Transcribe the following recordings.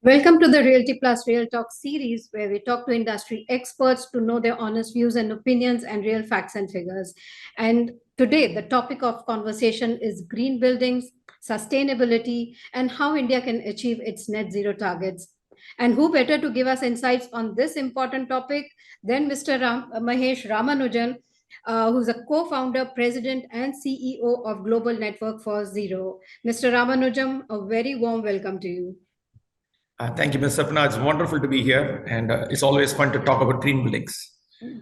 Welcome to the Realty Plus Real Talk series, where we talk to industry experts to know their honest views and opinions and real facts and figures. And today, the topic of conversation is green buildings, sustainability, and how India can achieve its net zero targets. And who better to give us insights on this important topic than Mr. Mahesh Ramanujan, who's a co-founder, president, and CEO of Global Network for Zero. Mr. Ramanujam, a very warm welcome to you. Thank you, Ms. Sapna. It's wonderful to be here, and it's always fun to talk about green buildings.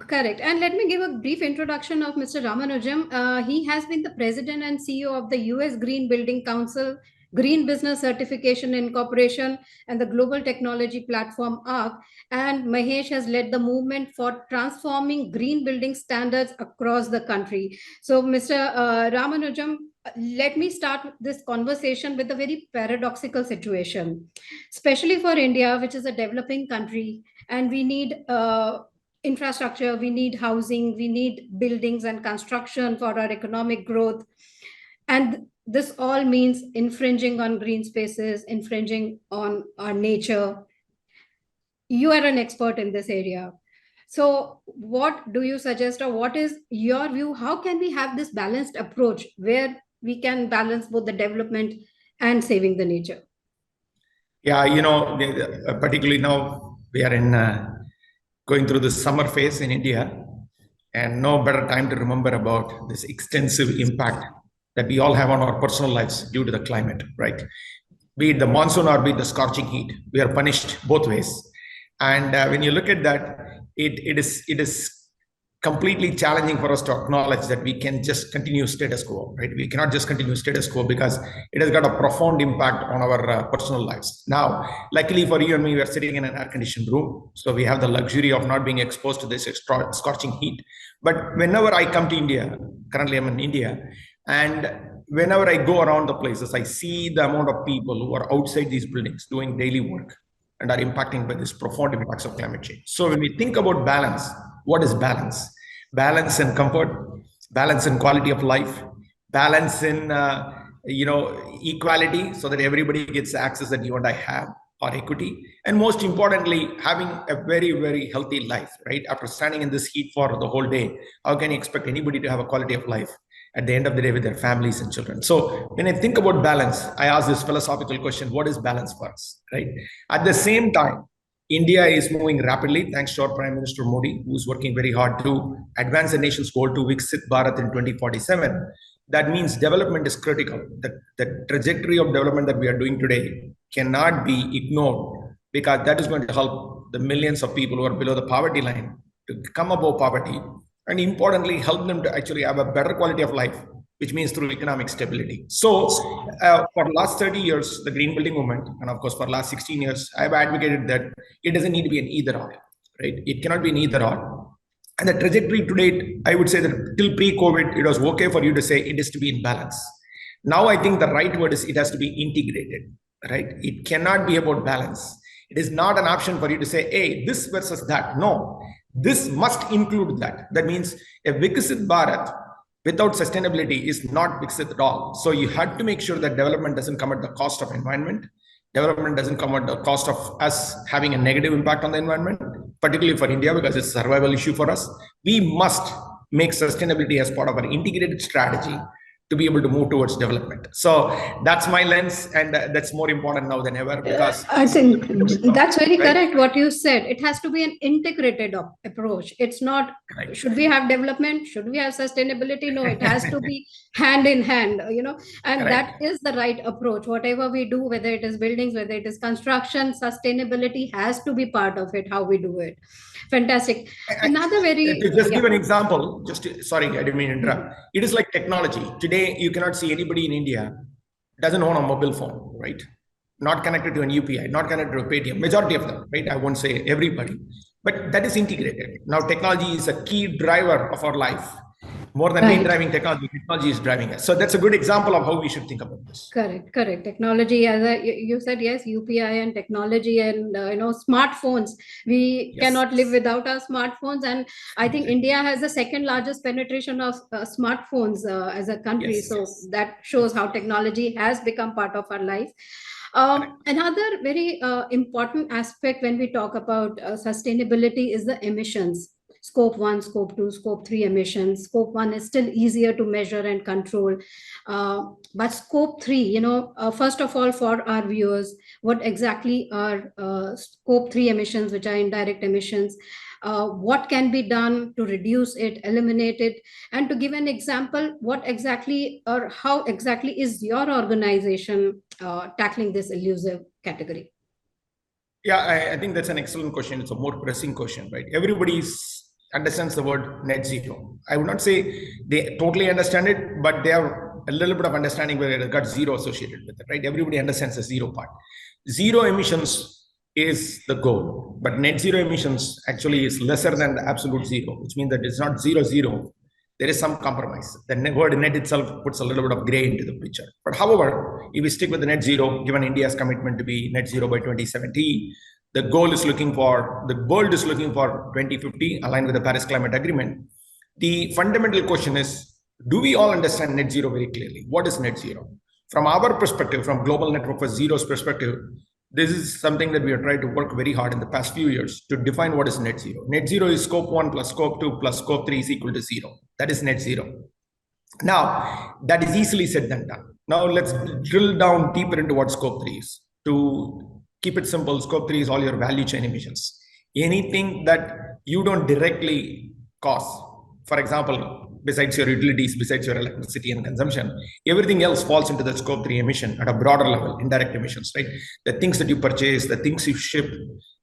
Correct. And let me give a brief introduction of Mr. Ramanujam. He has been the president and CEO of the US Green Building Council, Green Business Certification Incorporation, and the global technology platform ARC. And Mahesh has led the movement for transforming green building standards across the country. So, Mr. Ramanujam, let me start this conversation with a very paradoxical situation, especially for India, which is a developing country, and we need infrastructure, we need housing, we need buildings and construction for our economic growth. And this all means infringing on green spaces, infringing on our nature. You are an expert in this area. So what do you suggest, or what is your view? How can we have this balanced approach where we can balance both the development and saving the nature? Yeah, particularly now we are in going through the summer phase in India, and no better time to remember about this extensive impact that we all have on our personal lives due to the climate, right? Be it the monsoon or be it the scorching heat, we are punished both ways. And when you look at that, it is completely challenging for us to acknowledge that we can just continue status quo, right? We cannot just continue status quo because it has got a profound impact on our personal lives. Now, luckily for you and me, we are sitting in an air-conditioned room, so we have the luxury of not being exposed to this scorching heat. But whenever I come to India, currently I'm in India, and whenever I go around the places, I see the amount of people who are outside these buildings doing daily work and are impacted by this profound impacts of climate change. So when we think about balance, what is balance? Balance in comfort, balance in quality of life, balance in equality, so that everybody gets access that you and I have, or equity, and most importantly, having a very, very healthy life, right? After standing in this heat for the whole day, how can you expect anybody to have a quality of life at the end of the day with their families and children? So when I think about balance, I ask this philosophical question: what is balance for us, right? At the same time, India is moving rapidly thanks to our Prime Minister Modi, who's working very hard to advance the nation's goal to Viksit Bharat in 2047. That means development is critical. The trajectory of development that we are doing today cannot be ignored, because that is going to help the millions of people who are below the poverty line to come above poverty, and importantly, help them to actually have a better quality of life, which means through economic stability. So for the last 30 years, the green building movement, and of course for the last 16 years, I've advocated that it doesn't need to be an either or, right? It cannot be an either or. And the trajectory to date, I would say that till pre-COVID, it was okay for you to say it is to be in balance. Now I think the right word is it has to be integrated, right? It cannot be about balance. It is not an option for you to say, hey, this versus that. No, this must include that. That means a Viksit Bharat without sustainability is not Viksit at all. So you had to make sure that development doesn't come at the cost of environment. Development doesn't come at the cost of us having a negative impact on the environment, particularly for India, because it's a survival issue for us. We must make sustainability as part of our integrated strategy to be able to move towards development. So that's my lens, and that's more important now than ever, because I think that's very correct what you said. It has to be an integrated approach. It's not, should we have development? Should we have sustainability? No, it has to be hand in hand, and that is the right approach. Whatever we do, whether it is buildings, whether it is construction, sustainability has to be part of it, how we do it. Fantastic. Another very... To just give an example, sorry, I didn't mean to interrupt. It is like technology. Today, you cannot see anybody in India doesn't own a mobile phone, right? Not connected to an UPI, not connected to a Paytm, majority of them, right? I won't say everybody, but that is integrated. Now, technology is a key driver of our life. More than we driving technology, technology is driving us. So that's a good example of how we should think about this. Correct. Technology, as you said, yes, UPI and technology and smartphones. We cannot live without our smartphones, and I think India has the second largest penetration of smartphones as a country. So that shows how technology has become part of our life. Another very important aspect when we talk about sustainability is the emissions. Scope 1, Scope 2, Scope 3 emissions. Scope 1 is still easier to measure and control. But Scope 3, first of all, for our viewers, what exactly are Scope 3 emissions, which are indirect emissions? What can be done to reduce it, eliminate it? And to give an example, what exactly or how exactly is your organization tackling this elusive category? Yeah, I think that's an excellent question. It's a more pressing question, right? Everybody understands the word net zero. I would not say they totally understand it, but they have a little bit of understanding where it got zero associated with it, right? Everybody understands the zero part. Zero emissions is the goal, but net zero emissions actually is lesser than the absolute zero, which means that it's not zero zero. There is some compromise. The word net itself puts a little bit of gray into the picture. But however, if we stick with the net zero, given India's commitment to be net zero by 2070, the world is looking for 2050, aligned with the Paris Climate Agreement. The fundamental question is, do we all understand net zero very clearly? What is net zero? From our perspective, from Global Network for Zero's perspective, this is something that we have tried to work very hard in the past few years to define what is net zero. Net zero is Scope 1 plus Scope 2 plus Scope 3 is equal to zero. That is net zero. Now, that is easily said than done. Now, let's drill down deeper into what Scope 3 is. To keep it simple, Scope 3 is all your value chain emissions. Anything that you don't directly cause. For example, besides your utilities, besides your electricity and consumption, everything else falls into the Scope 3 emission at a broader level, indirect emissions, right? The things that you purchase, the things you ship,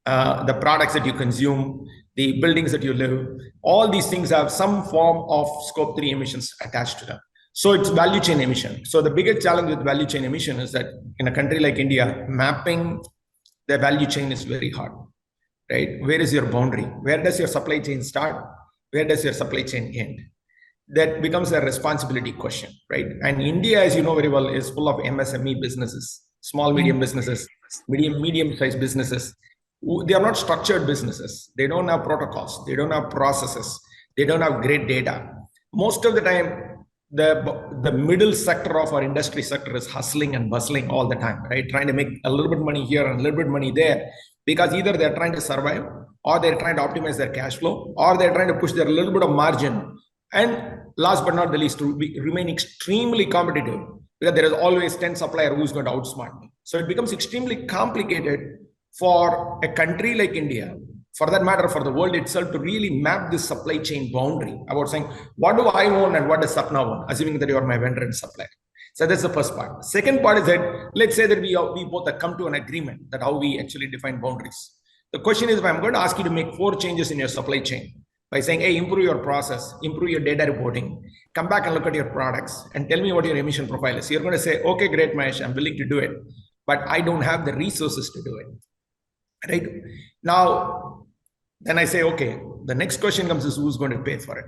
the products that you consume, the buildings that you live, all these things have some form of Scope 3 emissions attached to them. So it's value chain emission. So the biggest challenge with value chain emission is that in a country like India, mapping the value chain is very hard, right? Where is your boundary? Where does your supply chain start? Where does your supply chain end? That becomes a responsibility question, right? And India, as you know very well, is full of MSME businesses, small, medium businesses, medium-sized businesses. They are not structured businesses. They don't have protocols. They don't have processes. They don't have great data. Most of the time, the middle sector of our industry sector is hustling and bustling all the time, right? Trying to make a little bit money here and a little bit money there, because either they're trying to survive, or they're trying to optimize their cash flow, or they're trying to push their little bit of margin. And last but not the least, to remain extremely competitive, because there is always 10 supplier who's going to outsmart me. So it becomes extremely complicated for a country like India, for that matter, for the world itself, to really map this supply chain boundary about saying, what do I own and what does Sapna own, assuming that you are my vendor and supplier. So that's the first part. Second part is that, let's say that we both have come to an agreement that how we actually define boundaries. The question is, if I'm going to ask you to make 4 changes in your supply chain, by saying, hey, improve your process, improve your data reporting, come back and look at your products and tell me what your emission profile is. You're going to say, okay, great, Mahesh, I'm willing to do it, but I don't have the resources to do it. Right? Now, then I say, okay, the next question comes is, who's going to pay for it?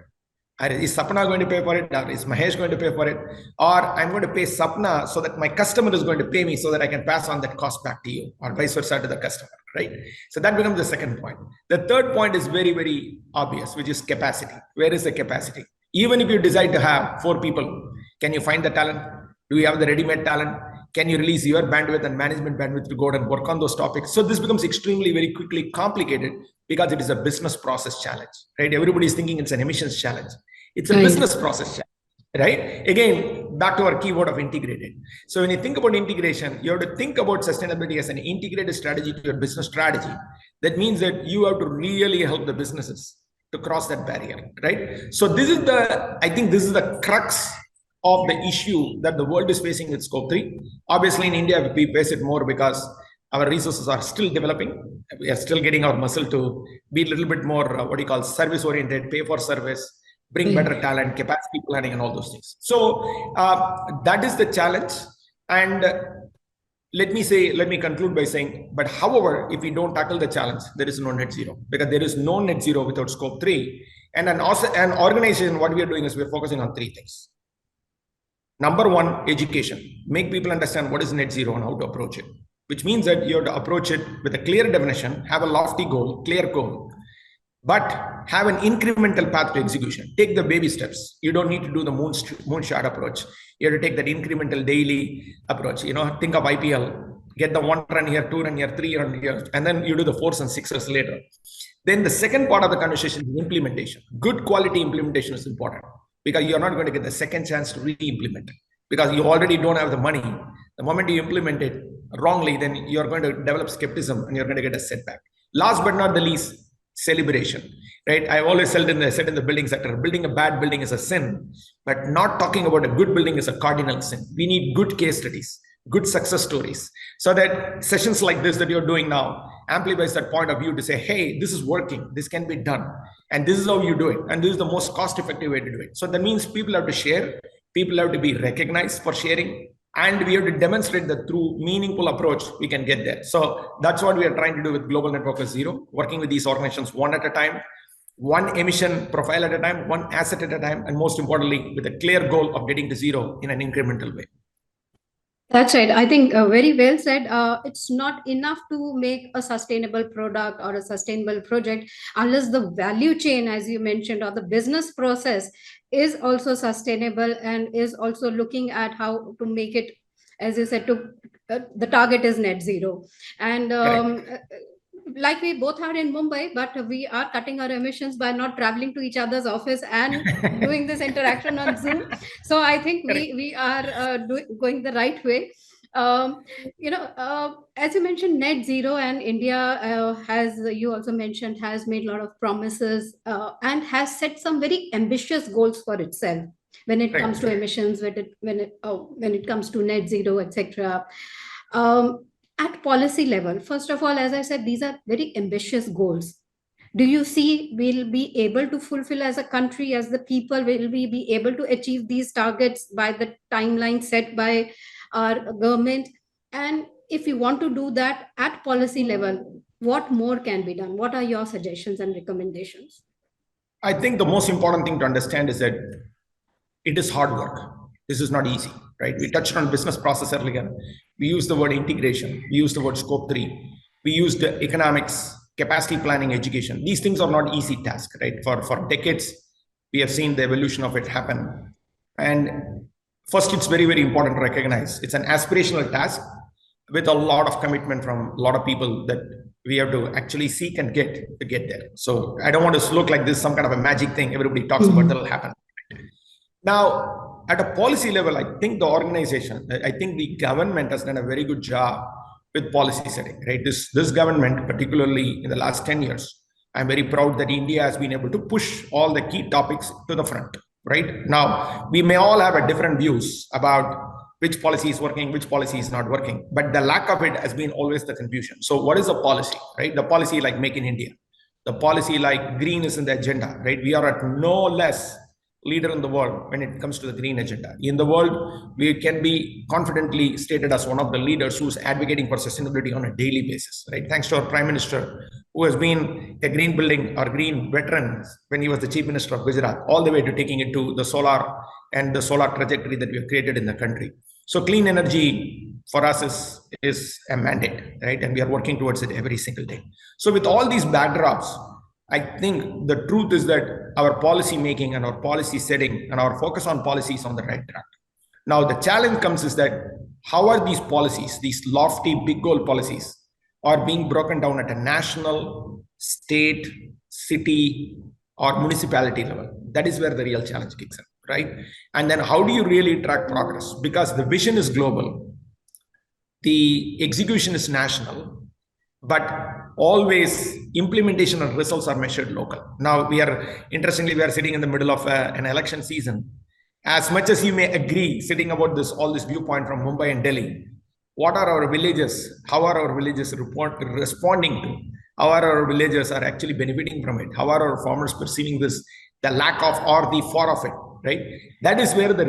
Is Sapna going to pay for it? Or is Mahesh going to pay for it? Or I'm going to pay Sapna so that my customer is going to pay me so that I can pass on that cost back to you, or vice versa to the customer, right? So that becomes the second point. The third point is very, very obvious, which is capacity. Where is the capacity? Even if you decide to have 4 people, can you find the talent? Do you have the ready-made talent? Can you release your bandwidth and management bandwidth to go out and work on those topics? So this becomes extremely, very quickly complicated because it is a business process challenge, right? Everybody is thinking it's an emissions challenge. It's a business process challenge, right? Again, back to our keyword of integrated. So when you think about integration, you have to think about sustainability as an integrated strategy to your business strategy. That means that you have to really help the businesses to cross that barrier, right? So this is I think this is the crux of the issue that the world is facing with Scope 3. Obviously, in India, we face it more because our resources are still developing. We are still getting our muscle to be a little bit more, service-oriented, pay for service, bring better talent, capacity planning, and all those things. So that is the challenge. And let me conclude by saying, but however, if we don't tackle the challenge, there is no net zero, because there is no net zero without Scope 3. And an organization, what we are doing is we're focusing on 3 things. Number 1, education. Make people understand what is net zero and how to approach it, which means that you have to approach it with a clear definition, have a lofty goal, clear goal, but have an incremental path to execution. Take the baby steps. You don't need to do the moonshot approach. You have to take that incremental daily approach. Think of IPL. get the 1 run here, 2 run here, 3 run here, and then you do the 4s and 6s later. Then the second part of the conversation is implementation. Good quality implementation is important because you're not going to get the second chance to re-implement because you already don't have the money. The moment you implement it wrongly, then you're going to develop skepticism and you're going to get a setback. Last but not the least, celebration, right? I always said in the building sector, building a bad building is a sin, but not talking about a good building is a cardinal sin. We need good case studies, good success stories, so that sessions like this that you're doing now amplifies that point of view to say, hey, this is working, this can be done, and this is how you do it, and this is the most cost-effective way to do it. So that means people have to share, people have to be recognized for sharing, and we have to demonstrate that through meaningful approach, we can get there. So that's what we are trying to do with Global Network of Zero, working with these organizations one at a time, one emission profile at a time, one asset at a time, and most importantly, with a clear goal of getting to zero in an incremental way. That's right. I think very well said. It's not enough to make a sustainable product or a sustainable project unless the value chain, as you mentioned, or the business process is also sustainable and is also looking at how to make it, as you said, to the target is net zero. And like we both are in Mumbai, but we are cutting our emissions by not traveling to each other's office and doing this interaction on Zoom. So I think we are going the right way. As you mentioned, net zero, and India has, you also mentioned, has made a lot of promises and has set some very ambitious goals for itself when it comes to emissions, when it comes to net zero, etc. At policy level, first of all, as I said, these are very ambitious goals. Do you see we'll be able to fulfill as a country, as the people, will we be able to achieve these targets by the timeline set by our government? And if you want to do that at policy level, what more can be done? What are your suggestions and recommendations? I think the most important thing to understand is that it is hard work. This is not easy, right? We touched on business process earlier. We used the word integration. We used the word scope 3. We used the economics, capacity planning, education. These things are not easy tasks, right? For decades, we have seen the evolution of it happen. And first, it's very, very important to recognize it's an aspirational task with a lot of commitment from a lot of people that we have to actually seek and get to get there. So I don't want to look like this, some kind of a magic thing everybody talks about that will happen. Now, at a policy level, I think the organization, I think the government has done a very good job with policy setting, right? This government, particularly in the last 10 years, I'm very proud that India has been able to push all the key topics to the front, right? Now, we may all have a different views about which policy is working, which policy is not working, but the lack of it has been always the confusion. So what is the policy, right? The policy like Make in India, the policy like green is in the agenda, right? We are at no less leader in the world when it comes to the green agenda. In the world, we can be confidently stated as one of the leaders who's advocating for sustainability on a daily basis, right? Thanks to our Prime Minister, who has been a green building or green veteran when he was the Chief Minister of Gujarat, all the way to taking it to the solar and the solar trajectory that we have created in the country. So clean energy for us is a mandate, right? And we are working towards it every single day. So with all these backdrops, I think the truth is that our policy making and our policy setting and our focus on policy is on the right track. Now, the challenge comes is that how are these policies, these lofty big goal policies, are being broken down at a national, state, city, or municipality level? That is where the real challenge kicks in, right? And then how do you really track progress? Because the vision is global, the execution is national, but always implementation and results are measured local. Now we are sitting in the middle of an election season. As much as you may agree sitting about all this viewpoint from Mumbai and Delhi, what are our villages? How are our villages responding to? How are our villagers are actually benefiting from it? How are our farmers perceiving this, the lack of or the for of it, right? That is where the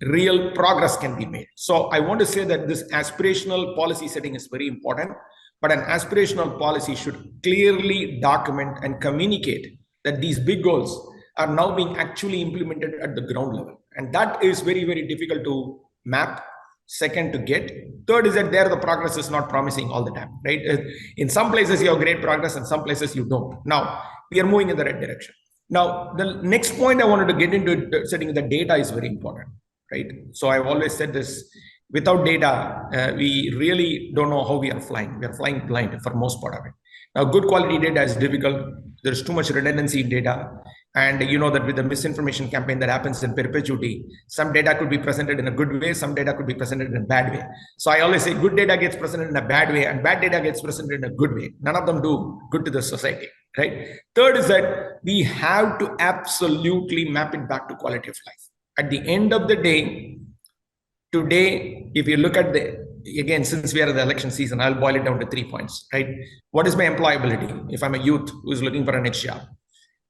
real progress can be made. So I want to say that this aspirational policy setting is very important. But an aspirational policy should clearly document and communicate that these big goals are now being actually implemented at the ground level. And that is very, very difficult to map. Second, to get. Third is that there the progress is not promising all the time, right? In some places you have great progress, in some places you don't. Now, we are moving in the right direction. Now, the next point I wanted to get into setting the data is very important, right? So I've always said this, Without data, we really don't know how we are flying. We are flying blind for most part of it. Now, good quality data is difficult. There's too much redundancy in data. And you know that with the misinformation campaign that happens in perpetuity, some data could be presented in a good way, some data could be presented in a bad way. So I always say good data gets presented in a bad way and bad data gets presented in a good way. None of them do good to the society, right? Third is that we have to absolutely map it back to quality of life. At the end of the day, today, if you look at again, since we are in the election season, I'll boil it down to 3 points, right? What is my employability? If I'm a youth who is looking for a next job,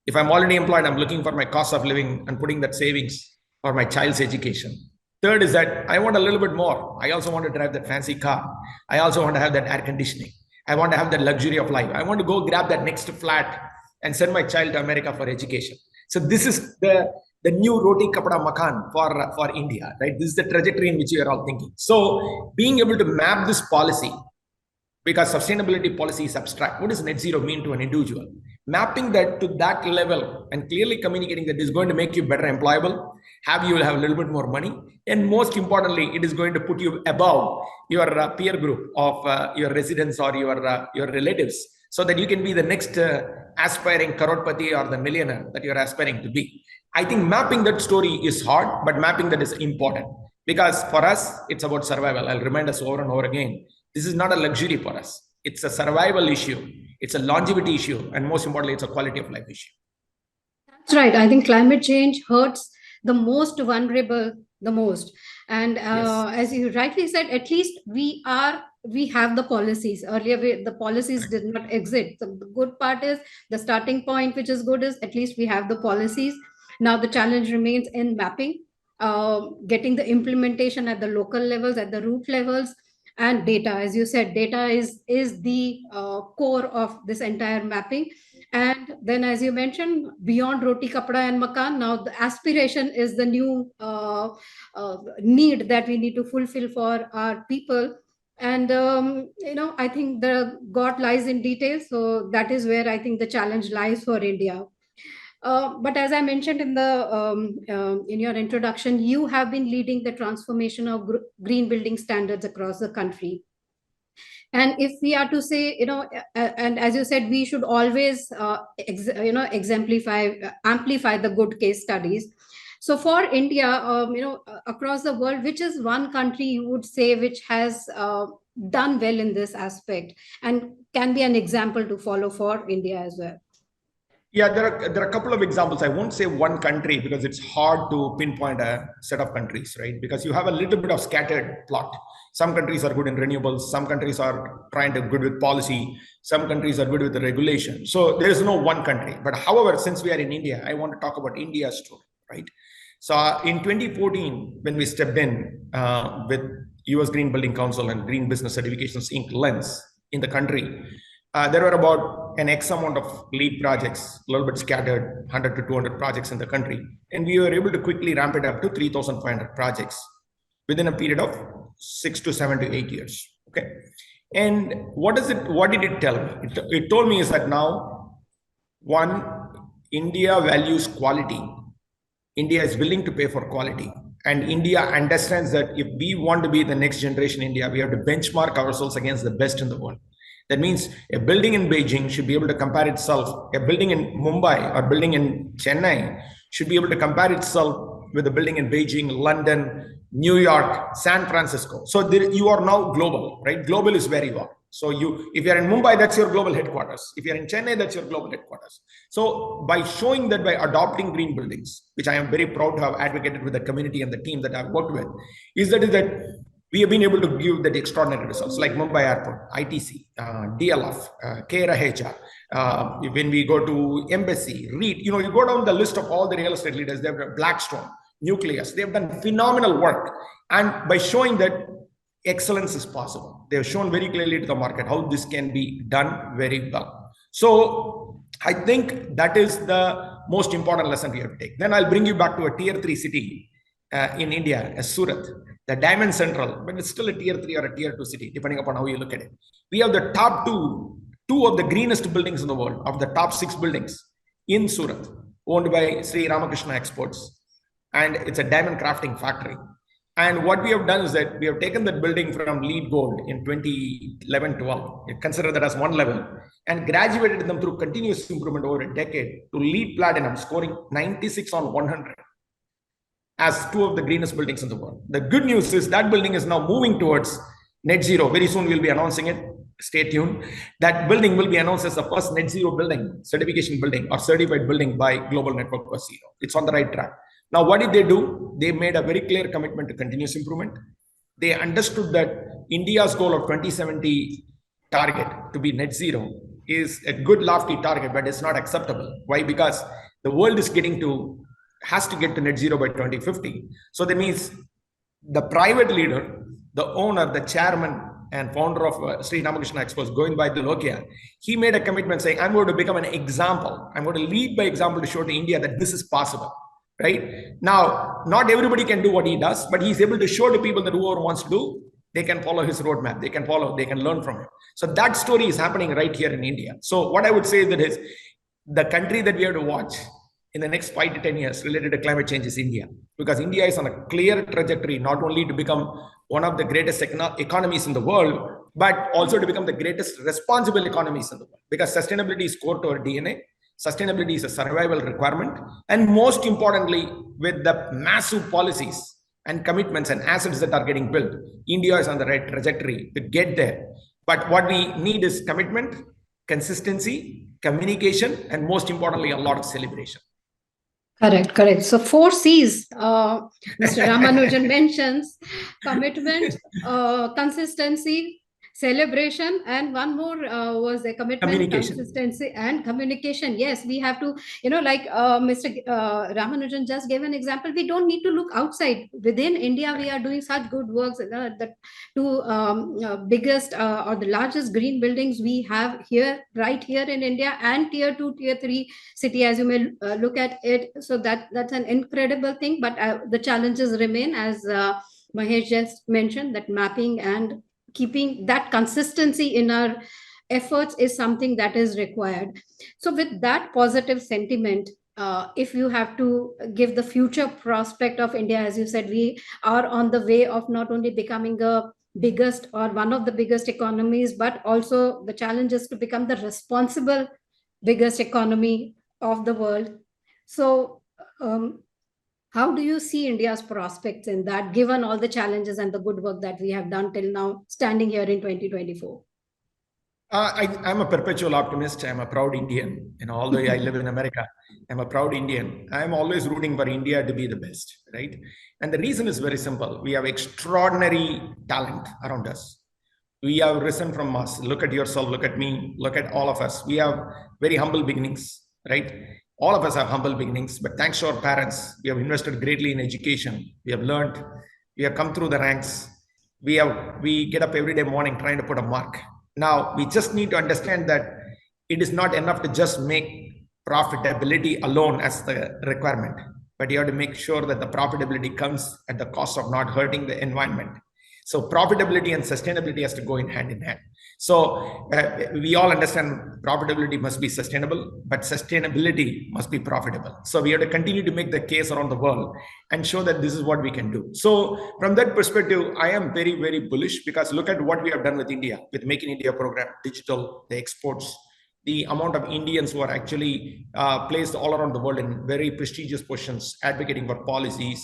if I'm already employed, I'm looking for my cost of living and putting that savings for my child's education. Third is that I want a little bit more. I also want to drive that fancy car. I also want to have that air conditioning. I want to have that luxury of life. I want to go grab that next flat and send my child to America for education. So this is the new roti kapda makan for India, right? This is the trajectory in which we are all thinking. So being able to map this policy, because sustainability policy is abstract. What does net zero mean to an individual? Mapping that to that level and clearly communicating that is going to make you better employable, you will have a little bit more money, and most importantly, it is going to put you above your peer group of your residents or your relatives, so that you can be the next aspiring crorepati or the millionaire that you're aspiring to be. I think mapping that story is hard, but mapping that is important, because for us, it's about survival. I'll remind us over and over again. This is not a luxury for us. It's a survival issue. It's a longevity issue. And most importantly, it's a quality of life issue. That's right. I think climate change hurts the most vulnerable the most. And Yes. as you rightly said, at least we have the policies. Earlier, the policies did not exist. The good part is the starting point, which is good, is at least we have the policies. Now the challenge remains in mapping, getting the implementation at the local levels, at the root levels, and data. As you said, data is the core of this entire mapping. And then, as you mentioned, beyond roti kapda and makan, now the aspiration is the new need that we need to fulfill for our people. And I think the god lies in detail, so that is where I think the challenge lies for India. But as I mentioned in your introduction, you have been leading the transformation of green building standards across the country. And if we are to say, and as you said, we should always exemplify, amplify the good case studies. So for India, across the world, which is one country you would say which has done well in this aspect and can be an example to follow for India as well? Yeah, there are a couple of examples. I won't say one country because it's hard to pinpoint a set of countries, right? Because you have a little bit of scattered plot. Some countries are good in renewables. Some countries are trying to good with policy. Some countries are good with the regulation. So there is no one country. But however, since we are in India, I want to talk about India's story, right? So in 2014, when we stepped in with US Green Building Council and Green Business Certifications Inc. lens in the country, there were about an X amount of lead projects, a little bit scattered, 100 to 200 projects in the country. And we were able to quickly ramp it up to 3,500 projects within a period of 6 to 7 to 8 years. Okay. And what did it tell me? It told me is that now, one, India values quality. India is willing to pay for quality. And India understands that if we want to be the next generation India, we have to benchmark ourselves against the best in the world. That means a building in Beijing should be able to compare itself. A building in Mumbai or building in Chennai should be able to compare itself with a building in Beijing, London, New York, San Francisco. So you are now global, right? Global is where you are. So if you're in Mumbai, that's your global headquarters. If you're in Chennai, that's your global headquarters. So by showing that, by adopting green buildings, which I am very proud to have advocated with the community and the team that I've worked with, is that we have been able to give that extraordinary results, like Mumbai Airport, ITC, DLF, KRHA. When we go to Embassy, REIT, you go down the list of all the real estate leaders. They've got Blackstone, Nucleus. They've done phenomenal work. And by showing that excellence is possible, they have shown very clearly to the market how this can be done very well. So I think that is the most important lesson we have to take. Then I'll bring you back to a tier 3 city in India, as Surat, the Diamond Central, but it's still a tier 3 or a tier 2 city, depending upon how you look at it. We have the top two of the greenest buildings in the world, of the top 6 buildings in Surat, owned by Sri Ramakrishna Exports. And it's a diamond crafting factory. And what we have done is that we have taken that building from LEED Gold in 2011-12, consider that as one level, and graduated them through continuous improvement over a decade to LEED Platinum, scoring 96 on 100 as two of the greenest buildings in the world. The good news is that building is now moving towards net zero. Very soon we'll be announcing it. Stay tuned. That building will be announced as the first net zero building, certification building or certified building by Global Network for Zero. It's on the right track. Now, what did they do? They made a very clear commitment to continuous improvement. They understood that India's goal of 2070 target to be net zero is a good lofty target, but it's not acceptable. Why? Because the world has to get to net zero by 2050. So that means the private leader, the owner, the chairman and founder of Sri Ramakrishna Expos, going by the Lokia, he made a commitment saying, I'm going to become an example. I'm going to lead by example to show to India that this is possible. Right now, not everybody can do what he does, but he's able to show to people that whoever wants to do, they can follow his roadmap. They can learn from him. So that story is happening right here in India. So what I would say that is the country that we have to watch in the next 5 to 10 years related to climate change is India, because India is on a clear trajectory, not only to become one of the greatest economies in the world, but also to become the greatest responsible economies in the world, because sustainability is core to our DNA. Sustainability is a survival requirement. And most importantly, with the massive policies and commitments and assets that are getting built, India is on the right trajectory to get there. But what we need is commitment, consistency, communication, and most importantly, a lot of celebration. Correct. So 4 C's, Mr. Ramanujan mentions: commitment, consistency, celebration, and one more was a commitment, consistency, and communication. Yes, we have to, like Mr. Ramanujan just gave an example. We don't need to look outside. Within India, we are doing such good works. The two biggest or the largest green buildings we have right here in India, and tier 2, tier 3 city, as you may look at it. So that's an incredible thing. But the challenges remain, as Mahesh just mentioned, that mapping and keeping that consistency in our efforts is something that is required. So with that positive sentiment, if you have to give the future prospect of India, as you said, we are on the way of not only becoming the biggest or one of the biggest economies, but also the challenge is to become the responsible biggest economy of the world. So how do you see India's prospects in that, given all the challenges and the good work that we have done till now, standing here in 2024? I'm a perpetual optimist. I'm a proud Indian. Although I live in America, I'm a proud Indian. I'm always rooting for India to be the best, right? And the reason is very simple. We have extraordinary talent around us. We have risen from us. Look at yourself, look at me, look at all of us. We have very humble beginnings, right? All of us have humble beginnings, but thanks to our parents, we have invested greatly in education. We have learned, we have come through the ranks. We get up every day morning trying to put a mark. Now, we just need to understand that it is not enough to just make profitability alone as the requirement, but you have to make sure that the profitability comes at the cost of not hurting the environment. So profitability and sustainability has to go in hand. So we all understand profitability must be sustainable, but sustainability must be profitable. So we have to continue to make the case around the world and show that this is what we can do. So from that perspective, I am very, very bullish, because look at what we have done with India, with Make in India program, digital, the exports, the amount of Indians who are actually placed all around the world in very prestigious positions, advocating for policies,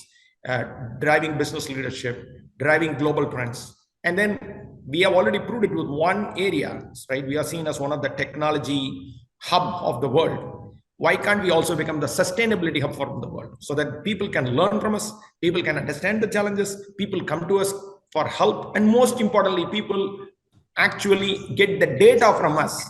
driving business leadership, driving global trends. And then we have already proved it with one area, right? We are seen as one of the technology hub of the world. Why can't we also become the sustainability hub for the world, so that people can learn from us, people can understand the challenges, people come to us for help, and most importantly, people actually get the data from us.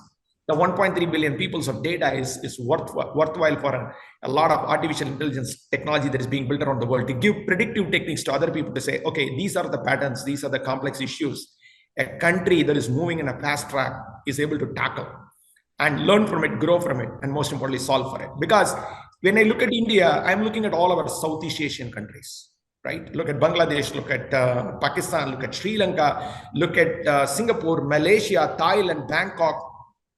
The 1.3 billion peoples of data is worthwhile for a lot of artificial intelligence technology that is being built around the world, to give predictive techniques to other people to say, okay, these are the patterns, these are the complex issues a country that is moving in a fast track is able to tackle, and learn from it, grow from it, and most importantly, solve for it. Because when I look at India, I'm looking at all of our Southeast Asian countries, right? Look at Bangladesh, look at Pakistan, look at Sri Lanka, look at Singapore, Malaysia, Thailand, Bangkok.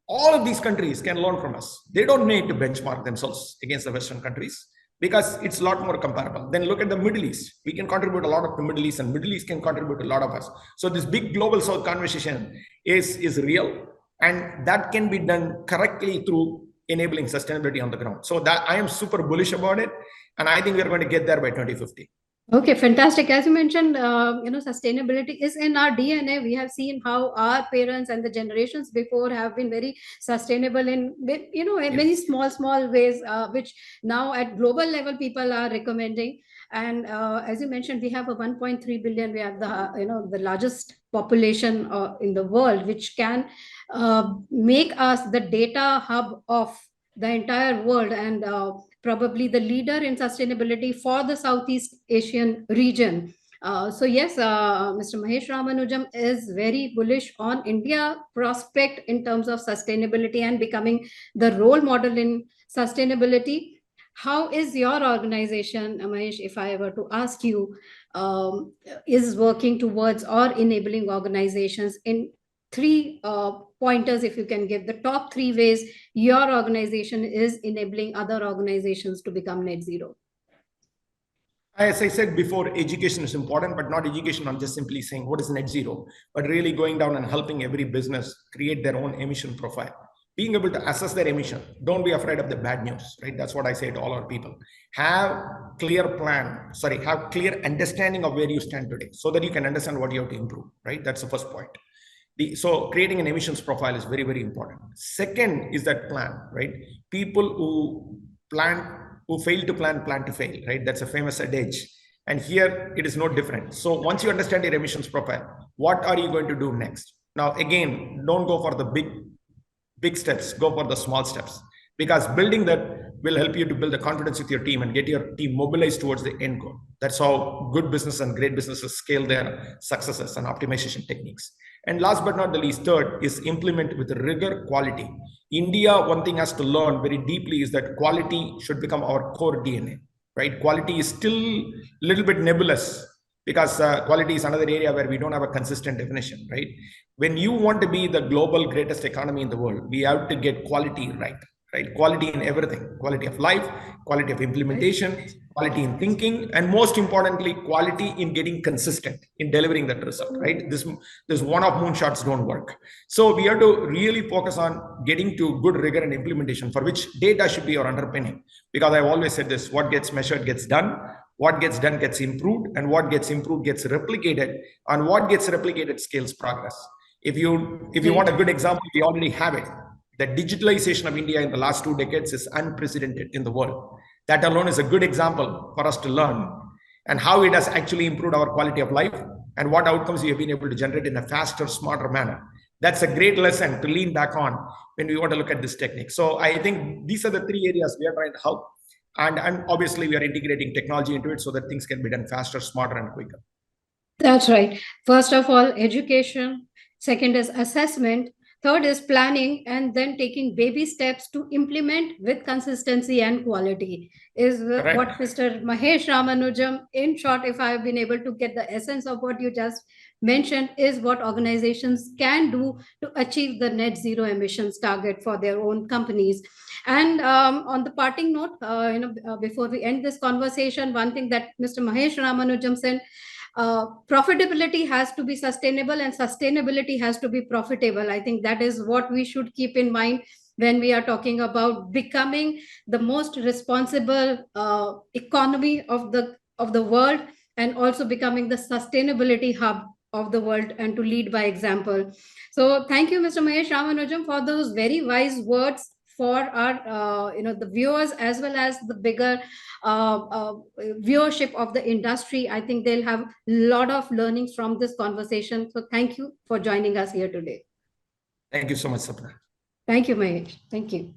All of these countries can learn from us. They don't need to benchmark themselves against the Western countries. because it's a lot more comparable. Then look at the Middle East. We can contribute a lot of the Middle East, and Middle East can contribute a lot of us. So this big global South conversation is real, and that can be done correctly through enabling sustainability on the ground. So that I am super bullish about it, and I think we're going to get there by 2050. Okay, fantastic. As you mentioned, sustainability is in our DNA. We have seen how our parents and the generations before have been very sustainable in many small ways, which now at global level people are recommending. And as you mentioned, we have a 1.3 billion. We have the largest population in the world, which can make us the data hub of the entire world, and probably the leader in sustainability for the Southeast Asian region. So yes, Mr. Mahesh Ramanujam is very bullish on India prospect in terms of sustainability and becoming the role model in sustainability. How is your organization, Mahesh, if I were to ask you, is working towards or enabling organizations in three pointers, if you can give the top three ways your organization is enabling other organizations to become net zero? As I said before, education is important, but not education on just simply saying what is net zero, but really going down and helping every business create their own emission profile. Being able to assess their emission. Don't be afraid of the bad news, right? That's what I say to all our people. Have clear understanding of where you stand today so that you can understand what you have to improve, right? That's the first point. So creating an emissions profile is very, very important. Second is that plan, right? People who fail to plan to fail, right? That's a famous adage. And here it is no different. So once you understand your emissions profile, what are you going to do next? Now, again, don't go for the big steps, go for the small steps, because building that will help you to build the confidence with your team and get your team mobilized towards the end goal. That's how good business and great businesses scale their successes and optimization techniques. And last but not the least, third is implement with rigor quality. India, one thing has to learn very deeply is that quality should become our core DNA, right? Quality is still a little bit nebulous because quality is another area where we don't have a consistent definition, right? When you want to be the global greatest economy in the world, we have to get quality right? Quality in everything, quality of life, quality of implementation, quality in thinking, and most importantly, quality in getting consistent in delivering that result, right? This one-off moonshots don't work. So we have to really focus on getting to good rigor and implementation, for which data should be our underpinning. Because I've always said this, what gets measured gets done, what gets done gets improved, and what gets improved gets replicated, and what gets replicated scales progress. If you want a good example, we already have it. The digitalization of India in the last 2 decades is unprecedented in the world. That alone is a good example for us to learn, and how it has actually improved our quality of life and what outcomes we have been able to generate in a faster, smarter manner. That's a great lesson to lean back on when we want to look at this technique. So I think these are the 3 areas we are trying to help. And obviously we are integrating technology into it so that things can be done faster, smarter, and quicker. That's right. First of all, education. Second is assessment. Third is planning, and then taking baby steps to implement with consistency and quality is Correct. What Mr. Mahesh Ramanujam, in short, if I have been able to get the essence of what you just mentioned, is what organizations can do to achieve the net zero emissions target for their own companies. And on the parting note, before we end this conversation, one thing that Mr. Mahesh Ramanujam said, profitability has to be sustainable and sustainability has to be profitable. I think that is what we should keep in mind when we are talking about becoming the most responsible economy of the world, and also becoming the sustainability hub of the world, and to lead by example. So thank you, Mr. Mahesh Ramanujam, for those very wise words for our the viewers, as well as the bigger viewership of the industry. I think they'll have a lot of learnings from this conversation. So thank you for joining us here today. Thank you so much, Sapna. Thank you, Mahesh. Thank you.